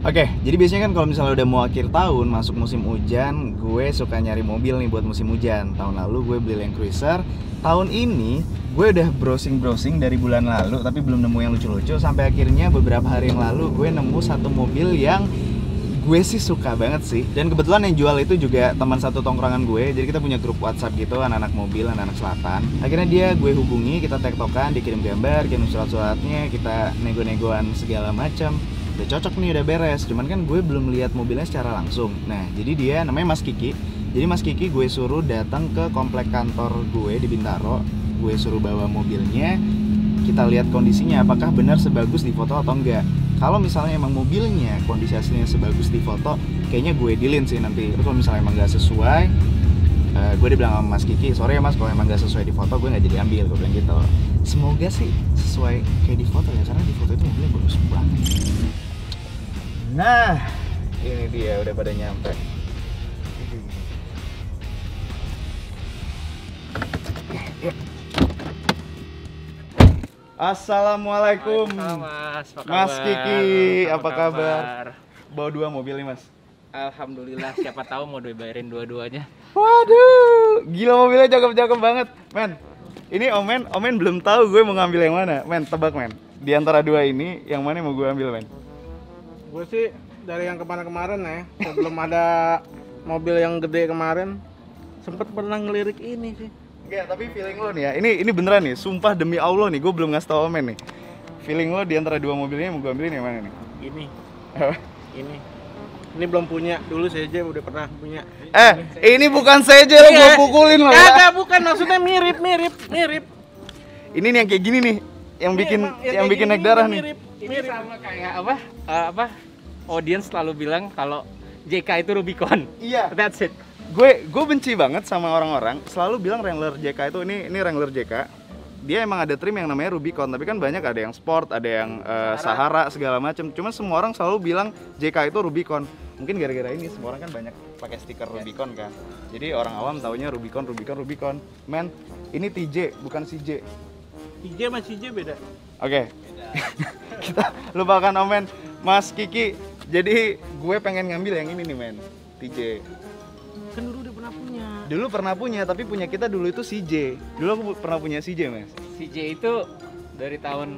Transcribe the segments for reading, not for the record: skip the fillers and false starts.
Oke, jadi biasanya kan kalau misalnya udah mau akhir tahun, masuk musim hujan, gue suka nyari mobil nih buat musim hujan. Tahun lalu gue beli Land Cruiser. Tahun ini gue udah browsing dari bulan lalu, tapi belum nemu yang lucu-lucu. Sampai akhirnya beberapa hari yang lalu gue nemu satu mobil yang gue sih suka banget sih. Dan kebetulan yang jual itu juga teman satu tongkrongan gue. Jadi kita punya grup WhatsApp gitu, anak-anak mobil, anak-anak selatan. Akhirnya dia gue hubungi, kita tektokan, dikirim gambar, kirim surat-suratnya, kita nego-negoan segala macam. Udah cocok nih, udah beres. Cuman kan gue belum lihat mobilnya secara langsung. Nah, jadi dia namanya Mas Kiki. Jadi Mas Kiki gue suruh datang ke komplek kantor gue di Bintaro. Gue suruh bawa mobilnya. Kita lihat kondisinya apakah benar sebagus di foto atau enggak. Kalau misalnya emang mobilnya kondisi aslinya sebagus di foto, kayaknya gue dealin sih nanti. Terus kalau misalnya emang nggak sesuai, gue dibilang sama Mas Kiki, sorry ya Mas, kalau emang nggak sesuai di foto gue nggak jadi ambil. Gue bilang gitu. Semoga sih sesuai kayak di foto ya, karena di foto itu mobilnya bagus banget. Nah, ini dia udah pada nyampe. Assalamualaikum. Mas, Mas Kiki, apa kabar? Bawa 2 mobil nih Mas. Alhamdulillah, siapa tahu mau dibayarin dua-duanya. Waduh, gila mobilnya cakep-cakep banget, men. Ini Omen belum tahu gue mau ngambil yang mana, men. Tebak, men. Di antara 2 ini, yang mana yang mau gue ambil, men? Gue sih dari yang kemarin-kemarin ya, sebelum ada mobil yang gede kemarin, sempet pernah ngelirik ini sih. Enggak, tapi feeling lo nih ya, ini beneran nih, sumpah demi Allah nih, gue belum ngasih tau Omen nih. Feeling lo di antara 2 mobilnya yang mau gue ambilin yang mana nih? Ini, ini belum punya, dulu CJ udah pernah punya. Ini bukan CJ lo, gue pukulin lo ya. Kagak, bukan, maksudnya mirip. Ini nih yang kayak gini nih, yang bikin naik darah nih. Ini sama kayak apa? Audience selalu bilang kalau JK itu Rubicon. Iya. That's it. Gue benci banget sama orang-orang selalu bilang Wrangler JK itu ini Wrangler JK. Dia emang ada trim yang namanya Rubicon, tapi kan banyak ada yang sport, ada yang Sahara segala macam. Cuma semua orang selalu bilang JK itu Rubicon. Mungkin gara-gara ini semua orang kan banyak pakai stiker Rubicon kan. Jadi orang awam taunya Rubicon. Men, ini TJ bukan CJ. TJ sama CJ beda. Oke. Kita lupakan Omen. Mas Kiki, jadi gue pengen ngambil yang ini nih, men. TJ. Kan dulu udah pernah punya. Dulu pernah punya, tapi punya kita dulu itu CJ. Dulu aku pernah punya CJ, Mas. CJ itu dari tahun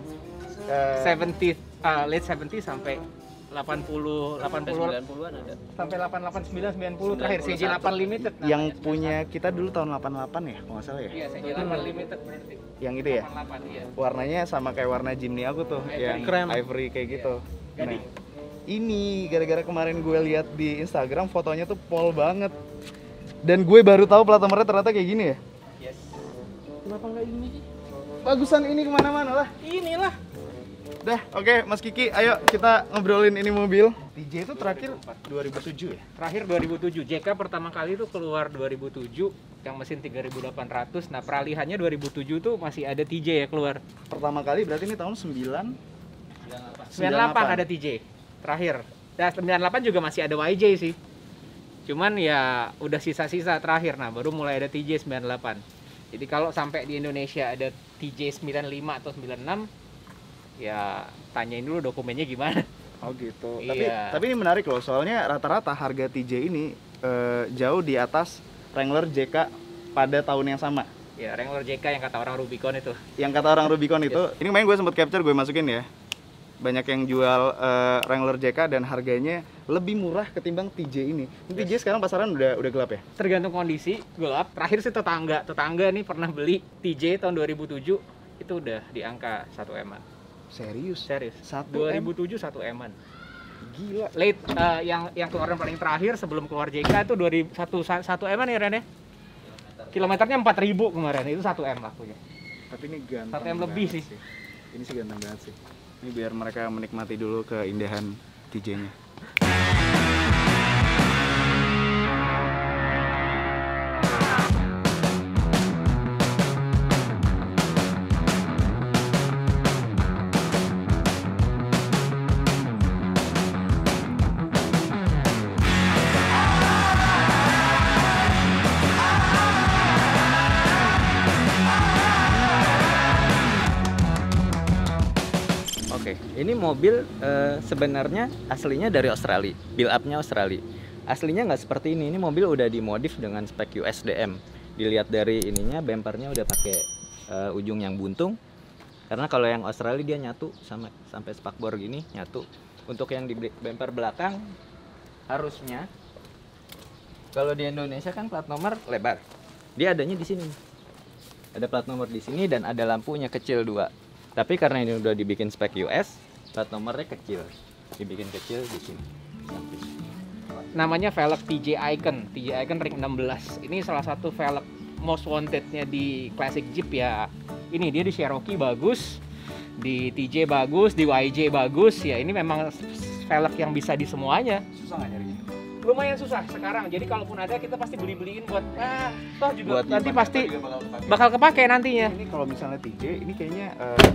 70, late 70 sampai 80, 90-an ada. Sampai 88, 9, 90 terakhir CJ 8 Limited. Yang punya kita dulu tahun 88 ya, kalau nggak salah ya? Iya, CJ 8 Limited berarti. Yang itu ya? 88, iya. Warnanya sama kayak warna Jimny aku tuh, yang krem. ivory kayak gitu. Jadi Nah, ini gara-gara kemarin gue lihat di Instagram fotonya tuh pol banget. Dan gue baru tahu plat nomornya ternyata kayak gini ya. yes. Kenapa nggak ini sih? Bagusan ini kemana-mana lah. Inilah. Dah, oke Mas Kiki, ayo kita ngobrolin ini mobil. TJ itu terakhir 2007 ya? Terakhir 2007, JK pertama kali itu keluar 2007 yang mesin 3800. Nah, peralihannya 2007 tuh masih ada TJ ya keluar. Pertama kali berarti ini tahun 98 ada TJ terakhir. Nah, 98 juga masih ada YJ sih. Cuman ya udah sisa-sisa terakhir. Nah, baru mulai ada TJ 98. Jadi kalau sampai di Indonesia ada TJ 95 atau 96, ya tanyain dulu dokumennya gimana. Oh gitu. Iya. Tapi ini menarik loh, soalnya rata-rata harga TJ ini jauh di atas Wrangler JK pada tahun yang sama. Ya, Wrangler JK yang kata orang Rubicon itu. Yang kata orang Rubicon itu, ini kemarin gue sempet capture, gue masukin ya. Banyak yang jual Wrangler JK dan harganya lebih murah ketimbang TJ ini. Ini TJ sekarang pasaran udah gelap ya? Tergantung kondisi, gelap. Terakhir sih tetangga nih pernah beli TJ tahun 2007, itu udah di angka 1 M-an. Serius? 2007 1 M-an. Gila. Late yang keluaran paling terakhir sebelum keluar JK itu 1 M-an ya Ren ya? Kilometernya 4.000 kemarin, itu 1 M lakunya. Tapi ini ganteng. 1 M lebih sih. Ini sih ganteng banget sih. Ini biar mereka menikmati dulu keindahan TJ-nya. Ini Ini mobil sebenarnya aslinya dari Australia, build up-nya Australia. Aslinya nggak seperti ini mobil udah dimodif dengan spek USDM. Dilihat dari ininya, bempernya udah pakai ujung yang buntung. Karena kalau yang Australia dia nyatu sampai spakbor gini nyatu. Untuk yang di bemper belakang harusnya, kalau di Indonesia kan plat nomor lebar, dia adanya di sini. Ada plat nomor di sini dan ada lampunya kecil 2. Tapi karena ini udah dibikin spek US, plat nomornya kecil, dibikin kecil di sini. Namanya velg TJ Icon Ring 16. Ini salah satu velg most wanted-nya di classic Jeep ya. Ini dia di Cherokee bagus, di TJ bagus, di YJ bagus. Ya ini memang velg yang bisa di semuanya. Susah nggak nyarinya? Lumayan susah sekarang. Jadi kalaupun ada kita pasti beli-beliin buat toh juga Buat nanti gimana, pasti Juga bakal kepake. bakal kepake nantinya. Ini kalau misalnya TJ, ini kayaknya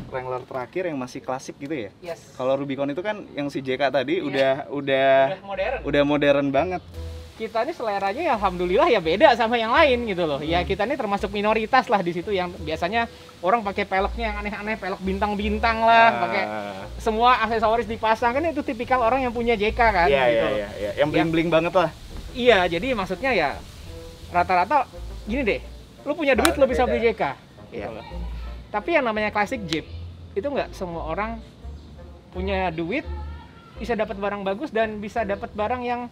Wrangler terakhir yang masih klasik gitu ya. Yes. Kalau Rubicon itu kan yang si JK tadi Iya. udah Modern. modern banget. Kita ini seleranya ya alhamdulillah ya beda sama yang lain gitu loh. Ya kita ini termasuk minoritas lah di situ yang biasanya orang pakai peleknya yang aneh-aneh, pelek bintang-bintang lah, pakai semua aksesoris dipasang, kan itu tipikal orang yang punya JK kan Iya, gitu. iya. Yang bling-bling banget lah. Iya, jadi maksudnya ya rata-rata gini deh. Lu punya duit lu bisa beli JK. Iya. Gitu loh. Tapi yang namanya classic Jeep itu nggak semua orang punya duit bisa dapat barang bagus dan bisa dapat barang yang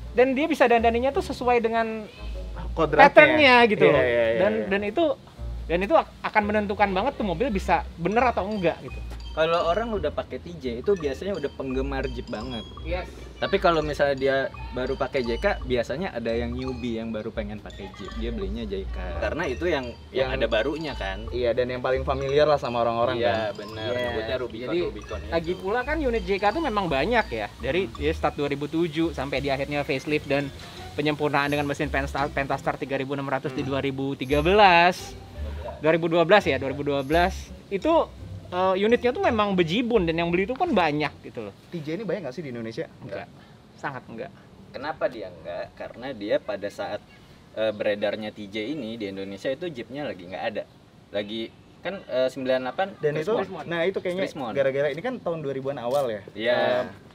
dan dia bisa dandaninya tuh sesuai dengan Kodratnya. patternnya gitu Iya, loh. iya, iya, Dan itu akan menentukan banget tuh mobil bisa bener atau enggak gitu. Kalau orang udah pakai TJ itu biasanya udah penggemar Jeep banget. Yes. Tapi kalau misalnya dia baru pakai JK, biasanya ada yang newbie yang baru pengen pakai Jeep, dia belinya JK. Karena itu yang ada barunya kan. Iya, dan yang paling familiar lah sama orang-orang Iya, kan. benar. Iya. Nyebutnya Rubicon, Jadi, Rubicon itu. Lagi pula kan unit JK tuh memang banyak ya. Dari start 2007 sampai di akhirnya facelift dan penyempurnaan dengan mesin Pentastar 3600 di 2013. 2012 ya, 2012. Itu unitnya tuh memang bejibun dan yang beli itu kan banyak gitu loh. TJ ini banyak nggak sih di Indonesia? Enggak. Sangat enggak. Kenapa dia enggak? Karena dia pada saat beredarnya TJ ini di Indonesia itu Jeepnya lagi nggak ada. Lagi kan 98 Dan itu, Chrismon. nah itu kayaknya Chrismon. gara-gara ini kan tahun 2000-an awal ya. Iya.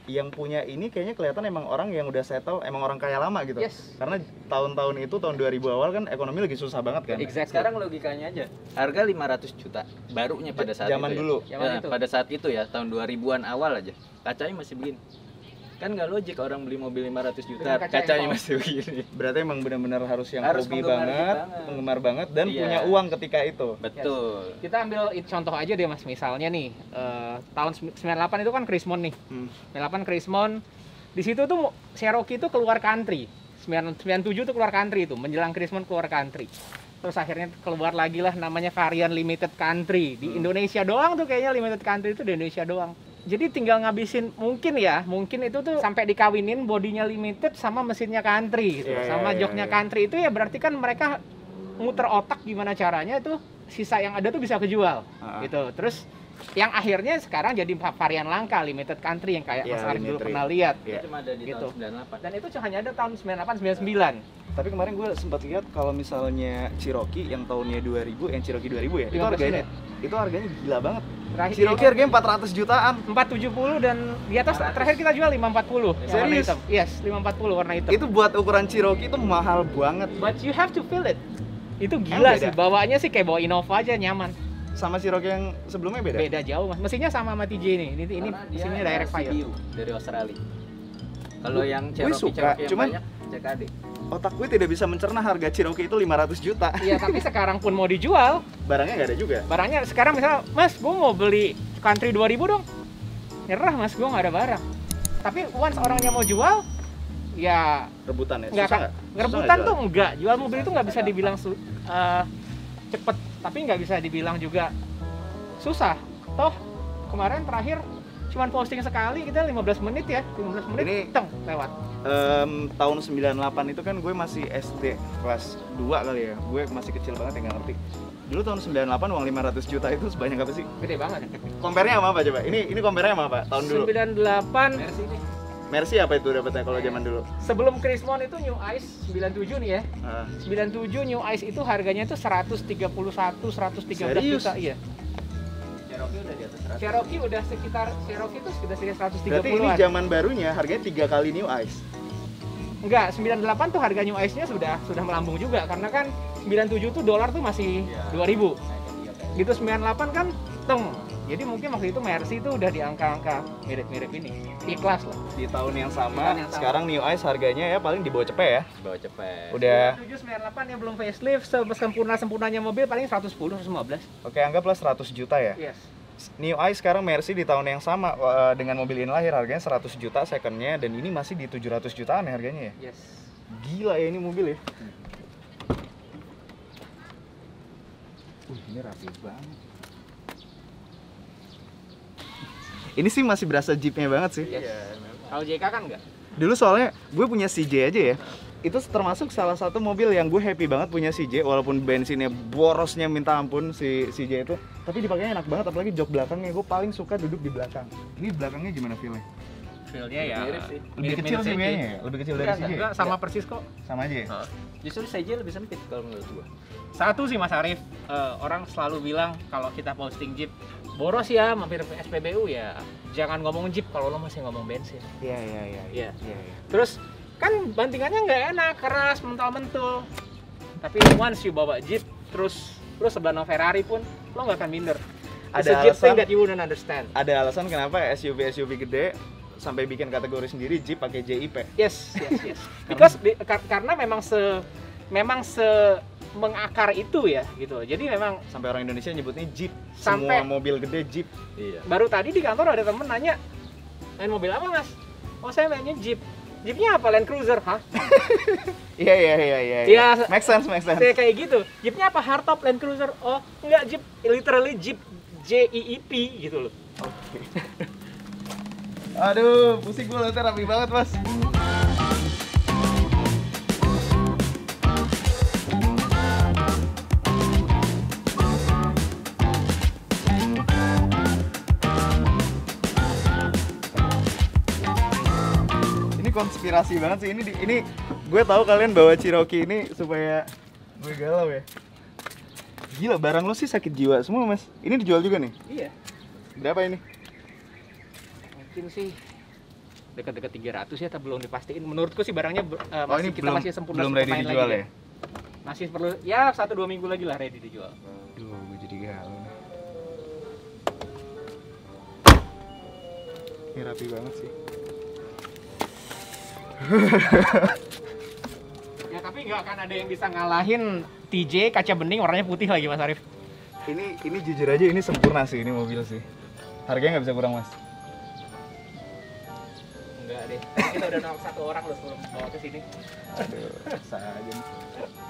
Yang punya ini kayaknya kelihatan emang orang yang udah settle, emang orang kaya lama gitu. Yes. Karena tahun-tahun itu, tahun 2000 awal kan ekonomi lagi susah banget kan. Exactly. Sekarang logikanya aja, harga 500 juta barunya pada saat Zaman itu. dulu. Ya. Zaman Nah, itu. pada saat itu ya, tahun 2000-an awal aja. Kacanya masih begini. Kan nggak logik orang beli mobil 500 juta, Dengan kaca yang kacanya tol. masih begini. Berarti emang benar-benar harus yang Harus hobi penggemar banget, banget. penggemar banget dan Iya. punya uang ketika itu. Betul. Kita ambil contoh aja deh Mas, misalnya nih tahun 98 itu kan Chrismon nih. 98 Chrismon. Di situ tuh Cherokee itu keluar country. 97 tuh keluar country itu, menjelang Chrismon keluar country. Terus akhirnya keluar lagi lah namanya varian limited country. Di Indonesia doang tuh kayaknya limited country itu di Indonesia doang. Jadi tinggal ngabisin mungkin itu tuh sampai dikawinin bodinya limited sama mesinnya country gitu. Iya, Sama iya, joknya iya. country itu ya berarti kan mereka muter otak gimana caranya tuh sisa yang ada tuh bisa kejual gitu. Terus yang akhirnya sekarang jadi varian langka limited country yang kayak Iya, Mas Arif dulu limited. pernah lihat. Iya. Itu cuma ada di Gitu. tahun 98. Dan itu hanya ada tahun 98 99. Tapi kemarin gue sempat lihat kalau misalnya Cherokee yang tahunnya 2000, yang Cherokee 2000 ya, itu 15 harganya unit. itu harganya gila banget. Terakhir Cherokee harganya 400 jutaan. 470 dan di atas terakhir kita jual 540 yang warna Serius? hitam. Yes, 540 warna hitam. Itu buat ukuran Cherokee itu mahal banget. But you have to feel it. Itu gila Emang sih, beda? bawaannya sih kayak bawa Innova aja nyaman. Sama Cherokee yang sebelumnya beda. Beda jauh Mas. Mesinnya sama TJ ini. Ini Karena dia mesinnya direct fire. CBU dari Australia. Kalau yang Gue suka, Cherokee yang cuman- banyak CKD. Otak gue tidak bisa mencerna harga Cherokee itu 500 juta. Iya, tapi sekarang pun mau dijual, Barangnya nggak ada juga. barangnya sekarang misalnya, Mas, gue mau beli Country 2000 dong. Nyerah Mas, gue nggak ada barang. Tapi once orangnya mau jual, ya Rebutan ya. nggak Susah akan nggak? ngerebutan Susah tuh nggak enggak. Jual mobil itu nggak bisa dibilang cepet, tapi nggak bisa dibilang juga susah. Toh kemarin terakhir cuman posting sekali kita 15 menit ya, 15 menit Ini- teng lewat. Tahun 98 itu kan gue masih SD kelas 2 kali ya. Gue masih kecil banget ya, nggak ngerti. Dulu tahun 98 uang 500 juta itu sebanyak apa sih? Gede banget. Compare-nya sama apa coba? Ini compare-nya sama apa? Tahun dulu. 98 Mercy ini. Mercy apa itu dapetnya kalau zaman dulu? sebelum Chrismon itu New Ice 97 nih ya. Ah, 97 New Ice itu harganya itu 131 113 Serius? juta iya. Cherokee udah di atas 100. Cherokee udah sekitar Cherokee itu sekitar 130-an. Berarti ini zaman barunya harganya 3 kali New Ice. Enggak, 98 tuh harga New Ice-nya sudah melambung juga karena kan 97 tuh dolar tuh masih 2000. Gitu 98 kan teng. Jadi mungkin waktu itu Mercy itu udah di angka-angka mirip-mirip ini. Ikhlas lah. Di tahun yang Di sama, tahun yang sama. sekarang New Ice harganya ya paling di bawah cepet ya. Bawa cepet. Udah 97 98 yang belum facelift, sempurna-sempurnanya mobil paling 110 115. oke, anggaplah 100 juta ya. Yes. New Ice sekarang Mercy di tahun yang sama dengan mobil ini lahir harganya 100 juta secondnya dan ini masih di 700 jutaan ya harganya ya. Yes. Gila ya ini mobil ya. Ini rapi banget. Ini sih masih berasa Jeepnya banget sih. Yes. Kalau JK kan enggak? Dulu soalnya gue punya CJ aja ya. Itu termasuk salah satu mobil yang gue happy banget punya CJ walaupun bensinnya borosnya minta ampun si CJ itu. Tapi dipakainya enak banget apalagi jok belakangnya. Gue paling suka duduk di belakang. Ini belakangnya gimana feel-nya? Feel-nya ya Mirip sih. Lebih kecil sih kayaknya ya? Lebih kecil dari CJ? Enggak, sama persis kok. Sama aja ya? Justru CJ lebih sempit kalau menurut gua. Satu sih Mas Arif, orang selalu bilang kalau kita posting Jeep boros ya, mampir SPBU ya. Jangan ngomong Jeep kalau lo masih ngomong bensin. Iya, iya, iya. Iya. Iya, iya. Terus kan bantingannya nggak enak, keras, mental-mentul. Tapi once you bawa Jeep, terus sebelah Ferrari pun lo nggak akan minder. It's Ada a Jeep thing alasan- that you wouldn't understand. Ada alasan kenapa SUV gede sampai bikin kategori sendiri Jeep pakai JIP. Yes. Because karena memang se mengakar itu ya gitu. Jadi memang Sampai orang Indonesia nyebutnya Jeep. Sampai- Semua mobil gede Jeep. Iya. baru tadi di kantor ada temen nanya, main mobil apa Mas? Oh saya mainnya Jeep. Jeepnya apa? Land Cruiser? Hah? Iya, iya, iya, iya. Iya. Make sense, make sense. Saya kayak gitu. Jeepnya apa? Hardtop Land Cruiser? Oh enggak, Jeep, literally Jeep JEEP gitu loh. Oke. Aduh, pusing gue liatnya rapi banget, Mas. Ini konspirasi banget sih. Ini gue tahu kalian bawa Cherokee ini supaya gue galau ya. Gila, barang lo sih sakit jiwa semua, Mas. Ini dijual juga nih. Iya. Berapa ini? Mungkin sih dekat-dekat 300 ya, tapi belum dipastiin. Menurutku sih barangnya Oh, ini kita belum, masih sempurna belum ready main dijual lagi ya? deh. Masih perlu ya 1-2 minggu lagi lah ready dijual. Duh, gue jadi galau nih. Ini rapi banget sih. Ya tapi nggak akan ada yang bisa ngalahin TJ kaca bening warnanya putih lagi Mas Arif. Ini jujur aja ini sempurna sih ini mobil sih. Harganya nggak bisa kurang, Mas. Enggak deh. Kita udah nolak 1 orang loh sebelum bawa ke sini. Aduh, saya aja nih.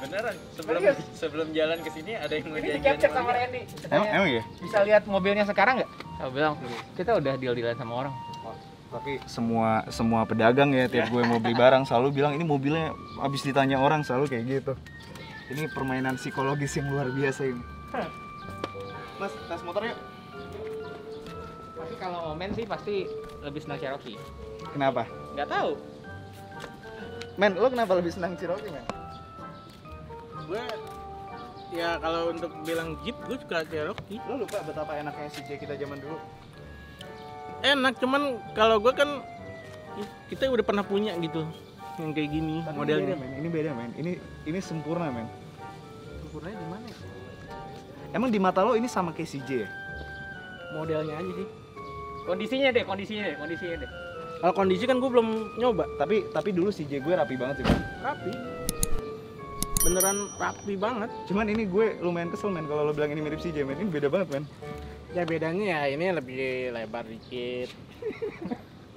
Beneran Serius? sebelum jalan ke sini ada yang mau Ini di capture sama Randy. Emang ya? Bisa lihat mobilnya sekarang nggak? Saya bilang kita udah deal-dealan sama orang. Tapi semua pedagang ya tiap gue mau beli barang selalu bilang ini mobilnya habis ditanya orang selalu kayak gitu. Ini permainan psikologis yang luar biasa ini. Mas, tes motor yuk. Tapi kalau Omen sih pasti lebih senang Cherokee. Kenapa? Nggak tahu. Men, lo kenapa lebih senang Cherokee, men? Gue ya kalau untuk bilang Jeep gue suka Cherokee. Lo lupa betapa enaknya CJ kita zaman dulu. Enak, cuman kalau gue kan kita udah pernah punya gitu yang kayak gini Tapi modelnya. Ini beda, men. Ini sempurna, men. Sempurnanya di mana? Emang di mata lo ini sama kayak CJ ya? Modelnya aja sih. Kondisinya deh. Kalau kondisi kan gue belum nyoba. Tapi dulu CJ gue rapi banget sih, men. Rapi. Beneran rapi banget. Cuman ini gue lumayan kesel, men, kalau lo bilang ini mirip CJ, men. Ini beda banget, men. Ya bedanya ya ini lebih lebar dikit.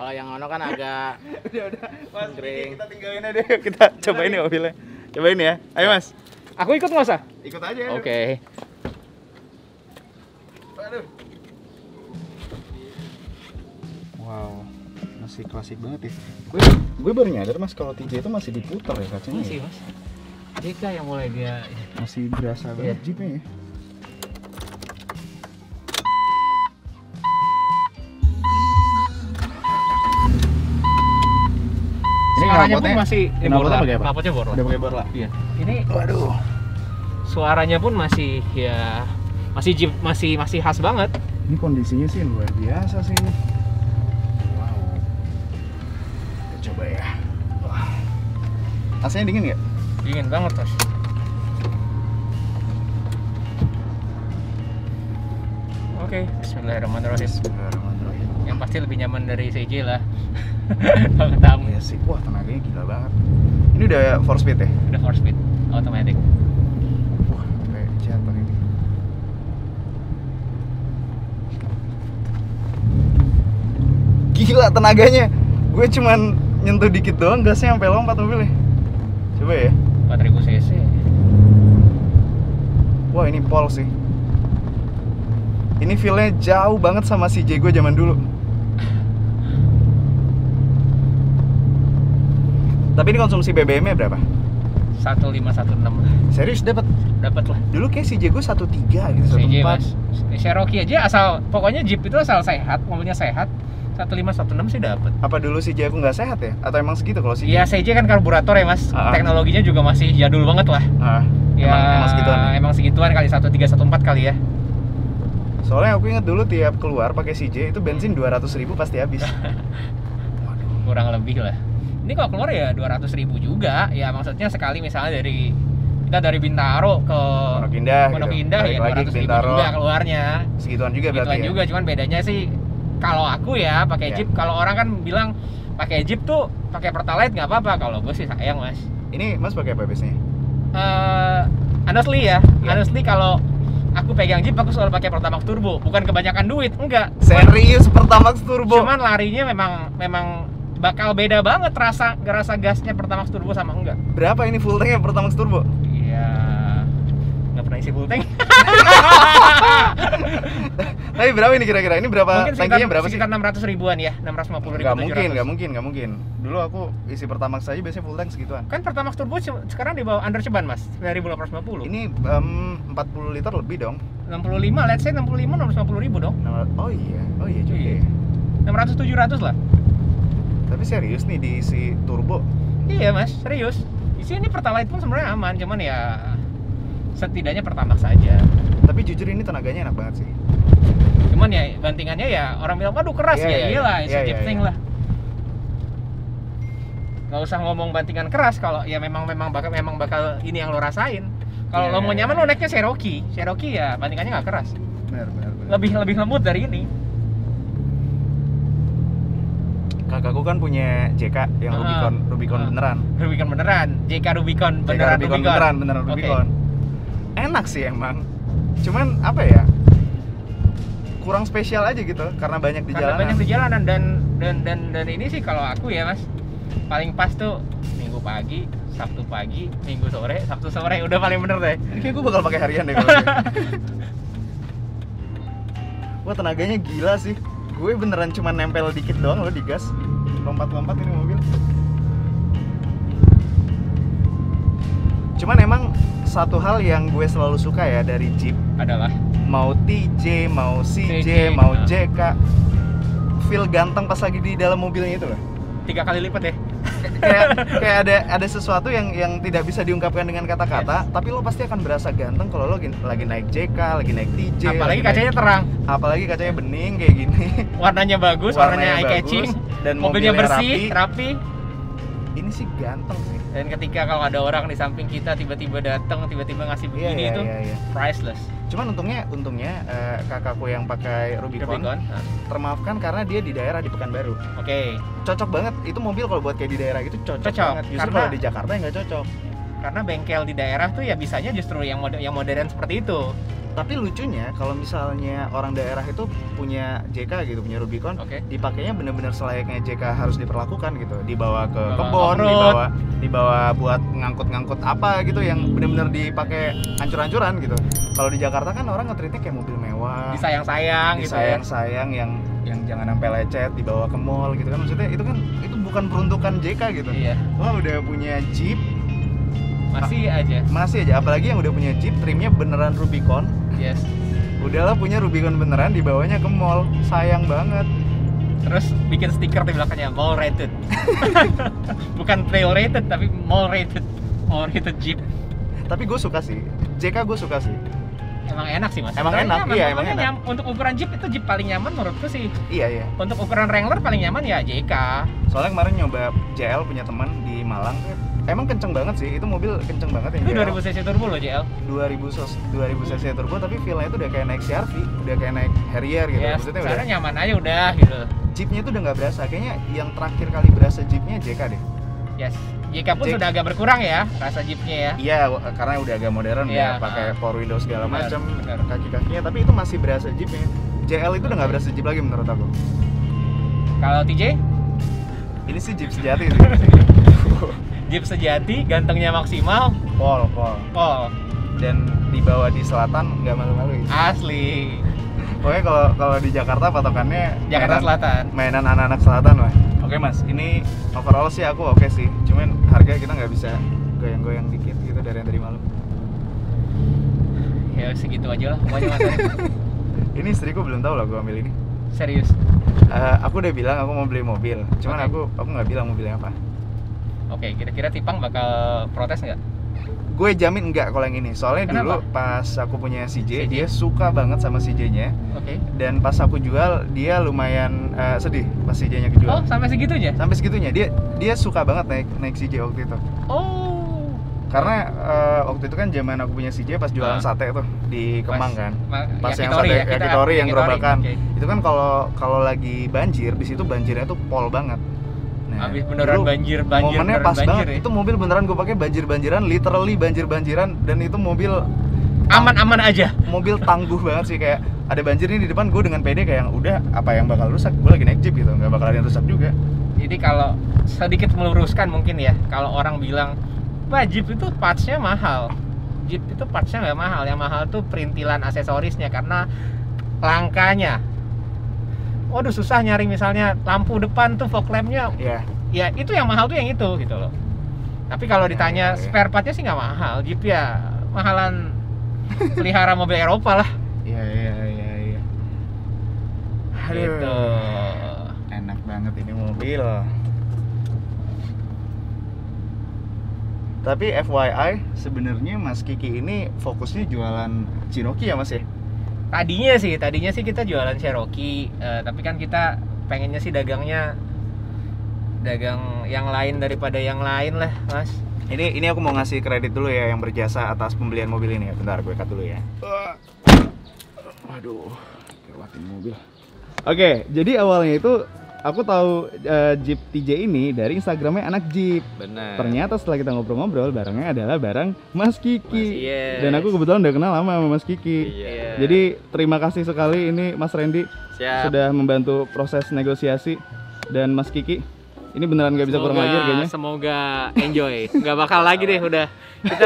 Kalau yang ono kan agak Udah. Mas, Kering. kita tinggalin aja yuk. Kita cobain ya mobilnya. Cobain ya. Ayo, Mas. Aku ikut nggak usah? Ikut aja. yuk. Oke. Aduh. Wow, masih klasik banget ya. Gue baru nyadar, Mas, kalau TJ itu masih diputar ya kacanya. Masih ya? Mas. JK yang mulai dia. Masih berasa banget Jeepnya ya. Suaranya pun masih knalpotnya pakai apa? knalpotnya borla. Udah pakai borla. Iya. Ini Waduh. suaranya pun masih ya masih Jeep masih khas banget. Ini kondisinya sih luar biasa sih. Wow. Kita coba ya. Wah. AC-nya dingin nggak? Dingin banget Mas. Oke, bismillahirrahmanirrahim. Bismillahirrahmanirrahim. Yang pasti lebih nyaman dari CJ lah. Kalau ketemu Iya sih. Wah, tenaganya gila banget. Ini udah 4 speed ya? udah 4 speed automatic. Wah, kayak jatuh ini. Gila tenaganya. Gue cuman nyentuh dikit doang, gasnya sampai lompat mobilnya. Coba ya. 4000 cc. Wah, ini Pol sih. Ini feel-nya jauh banget sama si J gue zaman dulu. Tapi ini konsumsi BBM-nya berapa? 1516 Serius dapat? dapat lah. Dulu kayak si J gue 13 gitu, CJ 14. Mas. Cherokee aja asal pokoknya Jeep itu asal sehat, mobilnya sehat. 1516 sih dapat. Apa dulu si J aku nggak sehat ya? Atau emang segitu kalau si J? Iya, CJ kan karburator ya Mas. Teknologinya juga masih jadul banget lah. Ya, emang segituan. Emang segituan kali 1314 kali ya. Soalnya aku ingat dulu tiap keluar pakai si J itu bensin 200.000 pasti habis. Kurang lebih lah. Ini kalau keluar ya 200.000 juga. Ya maksudnya sekali misalnya kita dari Bintaro ke Pondok Indah Pondok gitu. Indah Balik ya lagi ke 200.000 Bintaro. juga keluarnya. Segituan juga berarti Segituan ya? juga, cuman bedanya sih kalau aku ya pakai Ya. Jeep. Kalau orang kan bilang pakai Jeep tuh pakai Pertalite nggak apa-apa. Kalau gue sih sayang Mas. Ini Mas pakai apa biasanya? Honestly ya, Ya. honestly kalau aku pegang Jeep aku selalu pakai Pertamax Turbo. Bukan kebanyakan duit, enggak. Serius Pertamax Turbo? Cuman larinya memang bakal beda banget rasa gasnya Pertamax Turbo sama enggak. Berapa ini full tanknya Pertamax Turbo? Iya, nggak pernah isi full tank. Tapi berapa ini kira-kira? Ini berapa? Mungkin Tangkinya berapa sih? sekitar 600 ribuan ya, 650 ribu. Nggak mungkin. Dulu aku isi Pertamax aja biasanya full tank segituan. Kan Pertamax Turbo sekarang di bawah under ceban Mas, 9.850. Ini 40 liter lebih dong. 65, let's say 65, 650 ribu dong. Oh iya juga. Iya. Ya. 600-700 lah. Tapi serius nih diisi turbo. Iya Mas, serius. Di sini Pertalite pun sebenarnya aman, cuman ya setidaknya Pertamax saja. Tapi jujur ini tenaganya enak banget sih. Cuman ya bantingannya ya orang bilang waduh keras Iya, ya, iya, iyalah, iya, it's a iya, Jeep thing iya. lah. Gak usah ngomong bantingan keras kalau ya memang bakal ini yang lo rasain. Kalau Iya, lo mau iya, nyaman iya. lo naiknya Cherokee ya bantingannya nggak keras. Benar. Lebih lembut dari ini. Kakakku kan punya JK yang Rubicon beneran. Rubicon beneran, JK Rubicon JK beneran Rubicon beneran Oke. Rubicon. Enak sih emang. Cuman apa ya? Kurang spesial aja gitu karena banyak di Karena jalanan. banyak di jalanan dan ini sih kalau aku ya Mas paling pas tuh Minggu pagi, Sabtu pagi, Minggu sore, Sabtu sore udah paling bener deh. Ini kayak gue bakal pakai harian deh kalau gitu. Wah tenaganya gila sih. Gue beneran cuma nempel dikit doang loh di gas. Lompat-lompat ini mobil. Cuman emang satu hal yang gue selalu suka ya dari Jeep, Adalah mau TJ, mau CJ, CJ, mau nah. JK, feel ganteng pas lagi di dalam mobilnya itu loh. 3 kali lipat ya. kayak ada sesuatu yang tidak bisa diungkapkan dengan kata-kata, tapi lo pasti akan berasa ganteng kalau lo lagi naik JK, lagi naik TJ, Apalagi lagi kacanya naik- terang, apalagi kacanya bening kayak gini. warnanya bagus, warnanya eye catching, dan mobilnya mobilnya bersih, rapi. Ini sih ganteng sih. Dan ketika kalau ada orang di samping kita tiba-tiba datang, tiba-tiba ngasih begini itu iya. priceless. Cuman untungnya kakakku yang pakai Rubicon Rubicon. termaafkan karena dia di daerah di Pekanbaru. Oke. Cocok banget, itu mobil kalau buat kayak di daerah gitu cocok Cocok, banget. Justru karena- kalau di Jakarta ya nggak cocok. Karena bengkel di daerah tuh ya bisanya justru yang modern seperti itu. Tapi lucunya kalau misalnya orang daerah itu punya JK gitu, punya Rubicon, Oke. dipakainya bener-bener selayaknya JK harus diperlakukan gitu. Dibawa ke Bawa kebon, off-road. dibawa buat ngangkut-ngangkut apa gitu yang bener-bener dipakai hancur-hancuran gitu. Kalau di Jakarta kan orang nge-treatnya kayak mobil mewah. Disayang-sayang gitu ya. Disayang-sayang yang jangan sampai lecet, dibawa ke mall gitu kan. Maksudnya itu bukan peruntukan JK gitu. Iya, Lo udah punya Jeep, masih aja. masih aja apalagi yang udah punya Jeep trimnya beneran Rubicon. Yes. Udahlah punya Rubicon beneran dibawanya ke mall, sayang banget. Terus bikin stiker di belakangnya mall rated. Bukan trail rated tapi mall rated. Mall rated Jeep. Tapi gue suka sih, JK gue suka sih. Emang enak sih mas. Emang Tapi enak, nyaman. iya, emang Pokoknya enak. untuk ukuran Jeep itu Jeep paling nyaman menurutku sih. Iya. Untuk ukuran Wrangler paling nyaman ya JK. Soalnya kemarin nyoba JL punya teman di Malang, emang kenceng banget sih, itu mobil kenceng banget Itu yang 2000 cc turbo loh JL. 2000 cc turbo, tapi feel-nya itu udah kayak naik CR-V, udah kayak naik Harrier gitu. Ya, Maksudnya udah, sekarang nyaman aja udah gitu. Jeepnya itu udah nggak berasa, kayaknya yang terakhir kali berasa Jeepnya JK deh. Yes. JK pun sudah agak berkurang ya rasa Jeepnya ya. Iya, karena udah agak modern Iya, ya, pakai power window segala benar, macam, benar. kaki-kakinya, tapi itu masih berasa Jeepnya. JL itu udah nggak berasa Jeep lagi menurut aku. Kalau TJ, Ini sih Jeep sejati sih. Jeep sejati, gantengnya maksimal, Pol. Pol. Dan dibawa di selatan nggak malu-malu. Asli. Pokoknya kalau di Jakarta patokannya Jakarta Selatan. mainan anak-anak selatan lah. Oke mas, ini overall sih aku oke sih. Cuman harga kita nggak bisa goyang-goyang dikit gitu dari yang tadi malam. Ya segitu aja lah pokoknya mas Arif. Ini istriku belum tahu lah gue ambil ini. Serius. Aku udah bilang aku mau beli mobil. Cuman Oke. aku nggak bilang mobilnya apa. Oke, kira-kira Tipang bakal protes nggak? Gue jamin enggak kalau yang ini. Soalnya Kenapa? dulu pas aku punya CJ, CJ? dia suka banget sama CJ-nya. Oke. Dan pas aku jual, dia lumayan sedih pas CJ-nya kejual. Oh, sampai segitunya? Sampai segitunya, dia suka banget naik CJ waktu itu. Oh. Karena waktu itu kan zaman aku punya CJ pas jualan Ah. sate tuh di Kemang kan. Pas yang Yakitori sate ya, kita- yakitori yang Yakitori, gerobakan. oke. Itu kan kalau lagi banjir, di situ banjirnya tuh pol banget. Habis beneran dulu banjir momennya beneran pas banjir banget. ya. Itu mobil beneran gue pakai banjir-banjiran, literally banjir-banjiran, dan itu mobil Aman-aman aja. mobil tangguh banget sih, kayak ada banjir nih di depan, gue dengan pede kayak udah apa yang bakal rusak, gue lagi naik Jeep gitu, nggak bakal ada yang rusak juga. Jadi kalau sedikit meluruskan mungkin ya, kalau orang bilang, "Wah, Jeep itu parts-nya mahal." Jeep itu parts-nya nggak mahal, yang mahal tuh perintilan aksesorisnya karena langkanya. Waduh, susah nyari misalnya lampu depan tuh fog lamp-nya. Iya. Ya, itu yang mahal tuh yang itu gitu loh. Tapi kalau ditanya Ya. spare part-nya sih nggak mahal. Jeep ya mahalan pelihara mobil Eropa lah. Iya. Aduh. Gitu. Enak banget ini mobil. Tapi FYI, sebenarnya Mas Kiki ini fokusnya jualan Cherokee ya Mas ya? Tadinya sih kita jualan Cherokee, tapi kan kita pengennya sih dagangnya dagang yang lain daripada yang lain lah, Mas. Ini aku mau ngasih kredit dulu ya yang berjasa atas pembelian mobil ini ya. Bentar, gue cut dulu ya. Waduh, lewatin mobil. Oke, jadi awalnya itu aku tahu Jeep TJ ini dari Instagramnya anak Jeep. Benar. Ternyata setelah kita ngobrol-ngobrol, barangnya adalah barang Mas Kiki. Yes. Dan aku kebetulan udah kenal lama sama Mas Kiki. Iya. Jadi terima kasih sekali ini Mas Randy Siap. sudah membantu proses negosiasi, dan Mas Kiki ini beneran nggak bisa kurang lagi harganya. Semoga enjoy. Nggak bakal lagi deh, kita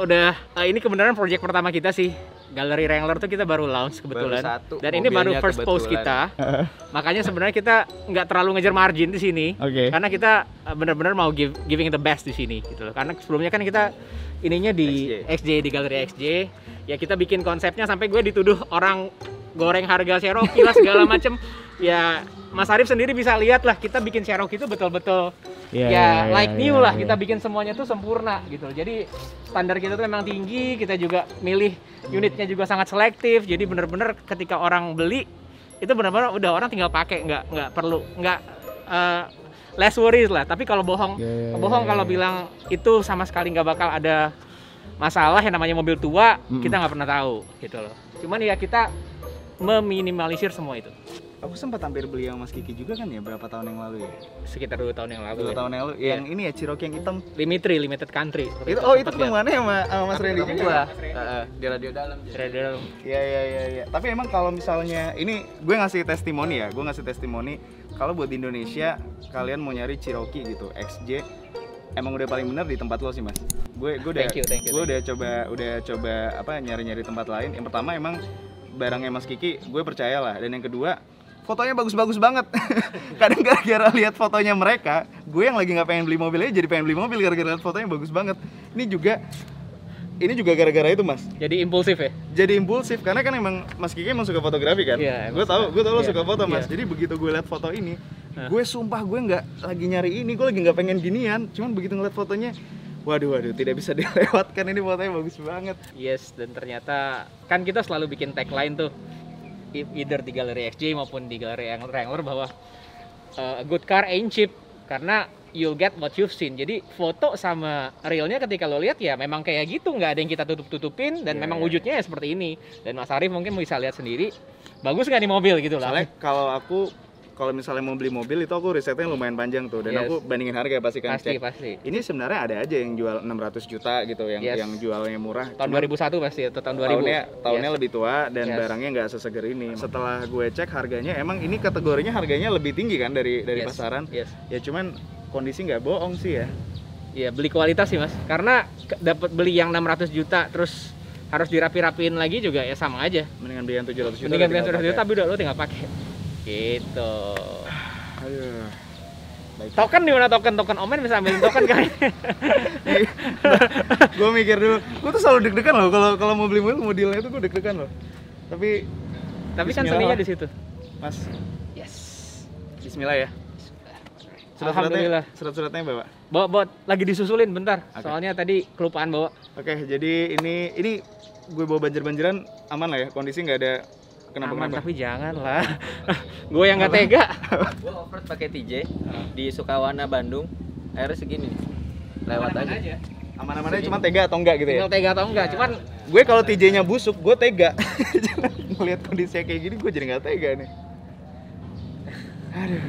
udah ini kebenaran project pertama kita sih. Galeri Wrangler tuh kita baru launch kebetulan. Baru satu, Dan ini baru mobilnya first post kebetulan. kita. Makanya sebenarnya kita nggak terlalu ngejar margin di sini. Oke. Karena kita benar-benar mau giving the best di sini gitu loh. Karena sebelumnya kan kita ininya di XJ, di Galeri XJ. Ya kita bikin konsepnya sampai gue dituduh orang goreng harga Cherokee lah segala macem. Ya Mas Arif sendiri bisa lihat lah, kita bikin Cherokee itu betul-betul like new lah. Kita bikin semuanya tuh sempurna gitu. Jadi standar kita tuh memang tinggi, kita juga milih unitnya juga sangat selektif. Jadi bener-bener ketika orang beli itu benar-benar udah orang tinggal pakai, nggak perlu less worries lah. Tapi kalau bohong kalau bilang itu sama sekali nggak bakal ada masalah yang namanya mobil tua, kita nggak pernah tahu gitu loh. Cuman ya kita meminimalisir semua itu. Aku sempat hampir beli yang Mas Kiki juga kan ya, berapa tahun yang lalu ya? Sekitar 2 tahun yang lalu. 2 tahun yang lalu. Iya. Yang ini ya Cherokee yang hitam. Limited country. Itu itu ketemuannya sama Mas Randy juga. Di radio dalam. Iya. Tapi emang kalau misalnya ini gue ngasih testimoni ya, kalau buat di Indonesia kalian mau nyari Cherokee gitu, XJ emang udah paling bener di tempat lo sih Mas. Gue udah Thank you. udah coba apa nyari-nyari tempat lain. Yang pertama emang barangnya Mas Kiki gue percaya lah, dan yang kedua fotonya bagus-bagus banget. Kadang gara-gara lihat fotonya mereka, gue yang lagi nggak pengen beli mobil aja jadi pengen beli mobil gara-gara lihat fotonya bagus banget. Ini juga gara-gara itu Mas. Jadi impulsif ya? Jadi impulsif karena kan emang Mas Kiki emang suka fotografi kan. Iya, Gue tahu lo Iya. suka foto Mas. Iya. Jadi begitu gue lihat foto ini, gue sumpah gue nggak lagi nyari ini, gue lagi nggak pengen ginian. Cuman begitu ngeliat fotonya, Waduh, tidak bisa dilewatkan, ini fotonya bagus banget. Yes, dan ternyata kan kita selalu bikin tagline tuh, either di Galeri XJ maupun di Galeri Wrangler bahwa a good car ain't cheap, karena you'll get what you've seen. Jadi foto sama realnya ketika lo lihat ya memang kayak gitu, nggak ada yang kita tutup-tutupin dan memang wujudnya ya seperti ini. Dan Mas Arif mungkin bisa lihat sendiri, bagus nggak nih mobil gitu lah. Soalnya kalau misalnya mau beli mobil itu aku risetnya lumayan panjang tuh, dan Yes. aku bandingin harga pasti kan cek. Pasti. Ini sebenarnya ada aja yang jual 600 juta gitu, yang Yes. yang jualnya murah. Tahun 2001 pasti atau tahun 2000. Tahunnya Yes. lebih tua dan Yes. barangnya nggak seseger ini. Setelah gue cek harganya, emang ini kategorinya harganya lebih tinggi kan dari Yes. pasaran. Yes. Ya cuman kondisi nggak bohong sih ya. Ya beli kualitas sih Mas. Karena dapat beli yang 600 juta terus harus dirapi-rapiin lagi juga ya sama aja. Mendingan beli yang 700 juta. Mendingan beli yang tinggal 700 juta pakai. tapi udah lo tinggal pakai. Gitu. Aduh. Baik. Token di mana token Omen bisa ambilin token kan? Gue mikir dulu, gue tuh selalu deg-degan loh kalau mau beli mobilnya itu gue deg-degan loh. Tapi Tapi kan Bismillah seninya lah. di situ. Mas, Yes. Bismillah ya. Alhamdulillah. Surat-suratnya bawa. Bawa lagi disusulin bentar. Oke. Soalnya tadi kelupaan bawa. Oke, jadi ini gue bawa banjir-banjiran aman lah ya, kondisi nggak ada Aman kenapa-kenapa. tapi jangan lah. Gue yang nggak tega. Gua off-road pakai TJ di Sukawana Bandung, airnya segini. Lewat aja. Aman-aman aja, cuma tega atau enggak gitu ya. Tinggal tega atau enggak. Cuman Gue kalau TJ-nya busuk, gue tega. Ngeliat kondisinya kayak gini, gue jadi nggak tega nih. Aduh.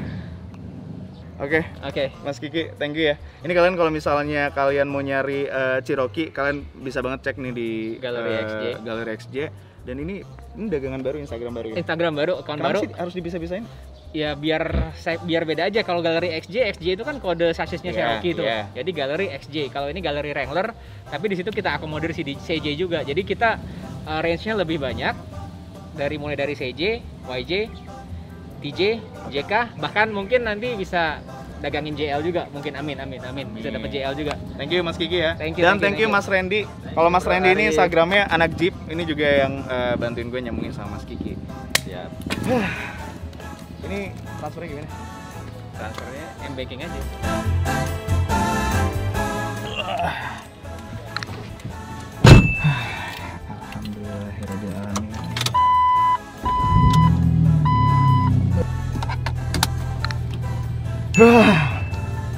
Oke, oke. Mas Kiki, thank you ya. Ini kalian kalau misalnya kalian mau nyari Cherokee, kalian bisa banget cek nih di Galeri XJ. Galeri XJ. Dan ini dagangan baru, Instagram baru ya. Instagram baru, account Kenapa baru. sih harus dibisa-bisain? Ya biar beda aja. Kalau Galeri XJ itu kan kode sasisnya Iya, Cherokee tuh. iya. Jadi Galeri XJ. Kalau ini Galeri Wrangler, tapi di situ kita akomodir CJ juga. Jadi kita range-nya lebih banyak, mulai dari CJ, YJ, TJ, JK, bahkan mungkin nanti bisa dagangin JL juga. Mungkin amin. Bisa dapat JL juga. Thank you Mas Kiki ya. Thank you, Dan thank you, Mas Randy. Kalau Mas Randy ini Arif. Instagramnya anak Jeep. Ini juga yang bantuin gue nyambungin sama Mas Kiki. Siap. Ini transfernya gimana? Transfernya M-banking aja. Alhamdulillahirrahmanirrahim.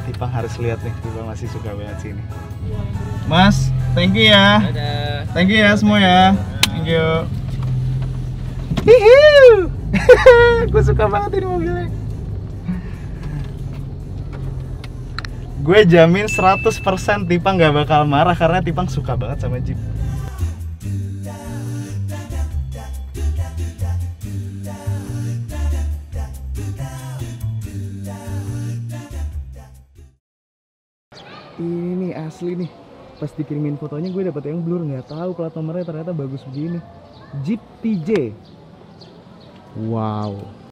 Tipang harus lihat nih, Tipang masih suka banget sini. Mas, thank you ya. Dadah. Thank you ya semua ya. Thank you. Hihiu. Gue suka banget ini mobilnya. Gue jamin 100% Tipang gak bakal marah karena Tipang suka banget sama Jeep. Ini nih asli nih. Pas dikirimin fotonya gue dapet yang blur, nggak tahu plat nomornya ternyata bagus begini. Jeep TJ. Wow.